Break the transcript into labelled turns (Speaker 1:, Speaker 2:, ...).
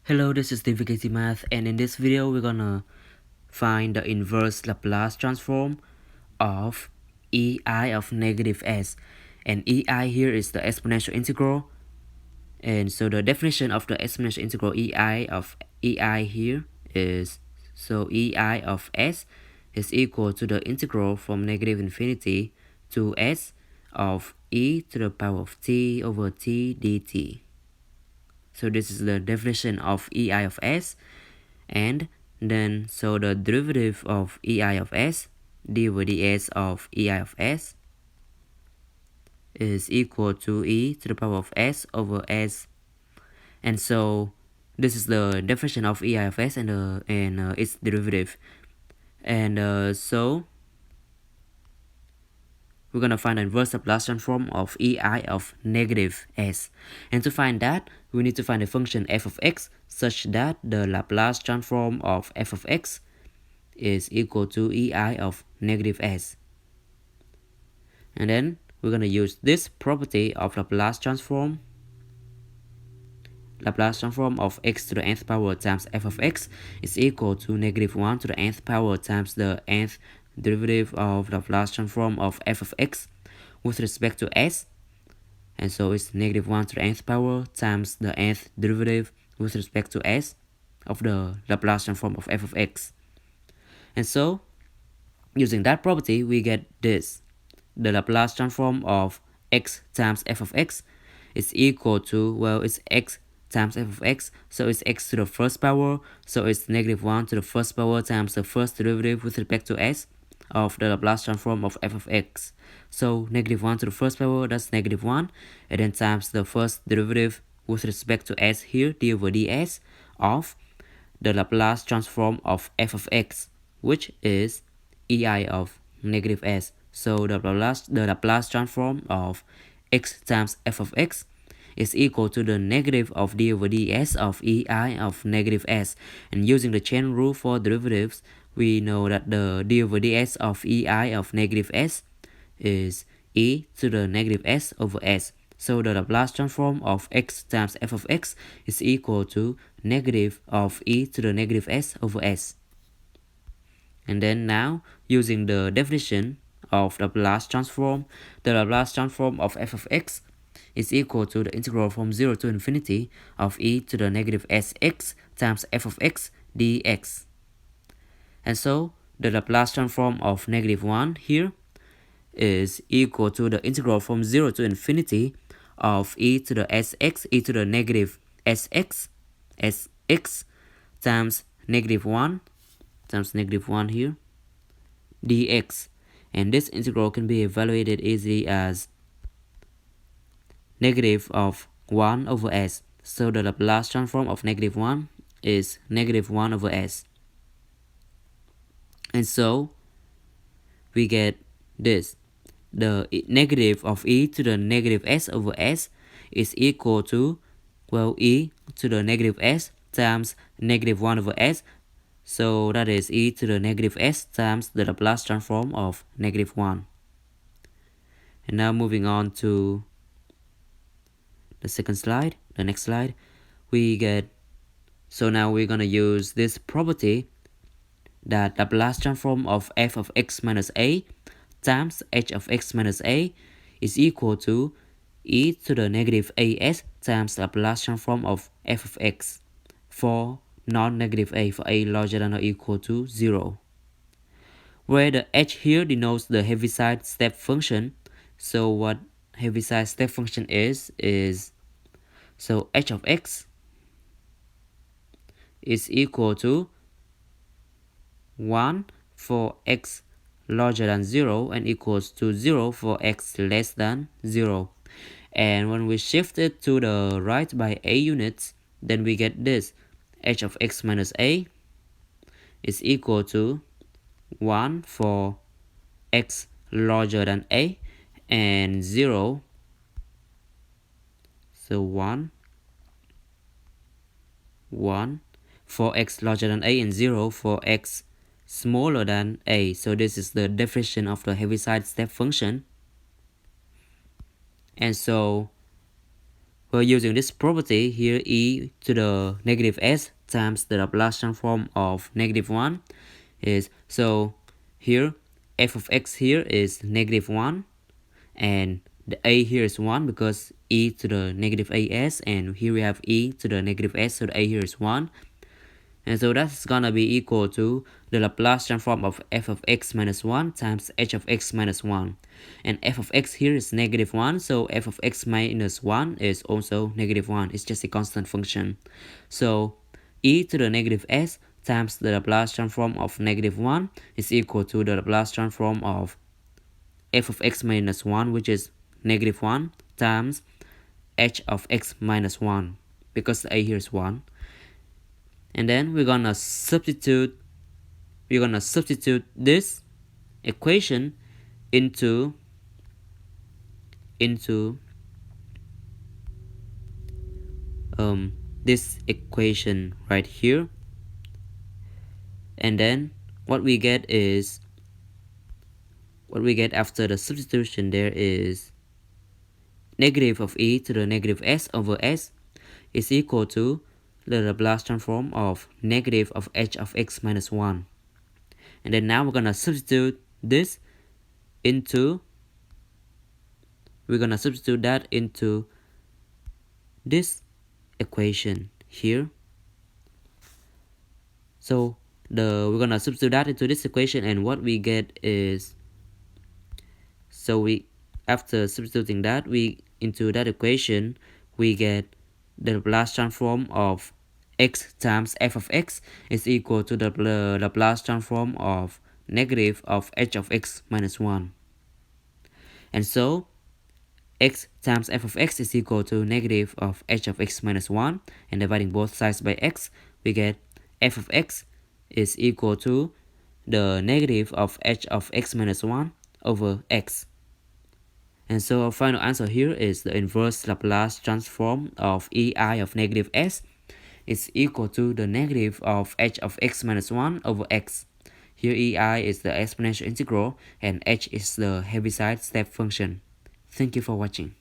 Speaker 1: Hello, this is DVKT Math, and in this video we're gonna find the inverse Laplace transform of ei of negative s. And ei here is the exponential integral, and so the definition of the exponential integral ei of ei here is, so ei of s is equal to the integral from negative infinity to s of e to the power of t over t dt. So this is the definition of ei of s, and then so the derivative of ei of s, d over ds of ei of s, is equal to e to the power of s over s. And so this is the definition of ei of s and its derivative. And so we're gonna find the inverse Laplace transform of ei of negative s. And to find that, we need to find the function f of x such that the Laplace transform of f of x is equal to ei of negative s. And then we're gonna use this property of Laplace transform of x to the nth power times f of x is equal to negative 1 to the nth power times the nth derivative of Laplace transform of f of x with respect to s. And so it's negative 1 to the nth power times the nth derivative with respect to s of the Laplace transform of f of x. And so using that property, we get this. The Laplace transform of x times f of x is equal to, well, it's x times f of x, so it's x to the first power, so it's negative 1 to the first power times the first derivative with respect to s of the Laplace transform of f of x. So negative 1 to the first power, that's negative 1, and then times the first derivative with respect to s here, d over ds of the Laplace transform of f of x, which is ei of negative s. So the Laplace transform of x times f of x is equal to the negative of d over ds of ei of negative s. And using the chain rule for derivatives, we know that the d over ds of ei of negative s is e to the negative s over s. So the Laplace transform of x times f of x is equal to negative of e to the negative s over s. And then now, using the definition of the Laplace transform, the Laplace transform of f of x is equal to the integral from 0 to infinity of e to the negative sx times f of x dx. And so the Laplace transform of negative 1 here is equal to the integral from 0 to infinity of e to the sx, e to the negative sx times negative 1 here dx. And this integral can be evaluated easily as negative of 1 over s. So the Laplace transform of negative 1 is negative 1 over s. And so we get this. The negative of e to the negative s over s is equal to, well, e to the negative s times negative 1 over s. So that is e to the negative s times the Laplace transform of negative 1. And now moving on to the next slide, we get, so now we're gonna use this property that Laplace transform of f of x minus a times h of x minus a is equal to e to the negative as times Laplace transform of f of x for non-negative a, for a larger than or equal to 0. Where the h here denotes the Heaviside step function. So what Heaviside step function is so h of x is equal to 1 for x larger than 0 and equals to 0 for x less than 0. And when we shift it to the right by a units, then we get this. H of x minus a is equal to 1 for x larger than a and 0. So 1 for x larger than a and 0 for x smaller than a. So this is the definition of the Heaviside step function. And so We're using this property here, e to the negative s times the Laplace transform of negative 1 is, so here f of x here is negative 1, and the a here is 1 because e to the negative as, and here we have e to the negative s, so the a here is 1. And so that's gonna be equal to the Laplace transform of f of x minus 1 times h of x minus 1. And f of x here is negative 1, so f of x minus 1 is also negative 1. It's just a constant function. So e to the negative s times the Laplace transform of negative 1 is equal to the Laplace transform of f of x minus 1, which is negative 1, times h of x minus 1, because the a here is 1. And then we're gonna substitute this equation into this equation right here, and then what we get after the substitution there is negative of e to the negative s over s is equal to the Laplace transform of negative of h of x minus 1. And then now we're gonna substitute this into, that into this equation here. So we're gonna substitute that into this equation, and what we get is, after substituting that into that equation, we get the Laplace transform of x times f of x is equal to the Laplace transform of negative of h of x minus 1. And so x times f of x is equal to negative of h of x minus 1, and dividing both sides by x, we get f of x is equal to the negative of h of x minus 1 over x. And so our final answer here is the inverse Laplace transform of ei of negative s is equal to the negative of h of x minus 1 over x. Here ei is the exponential integral and h is the Heaviside step function. Thank you for watching.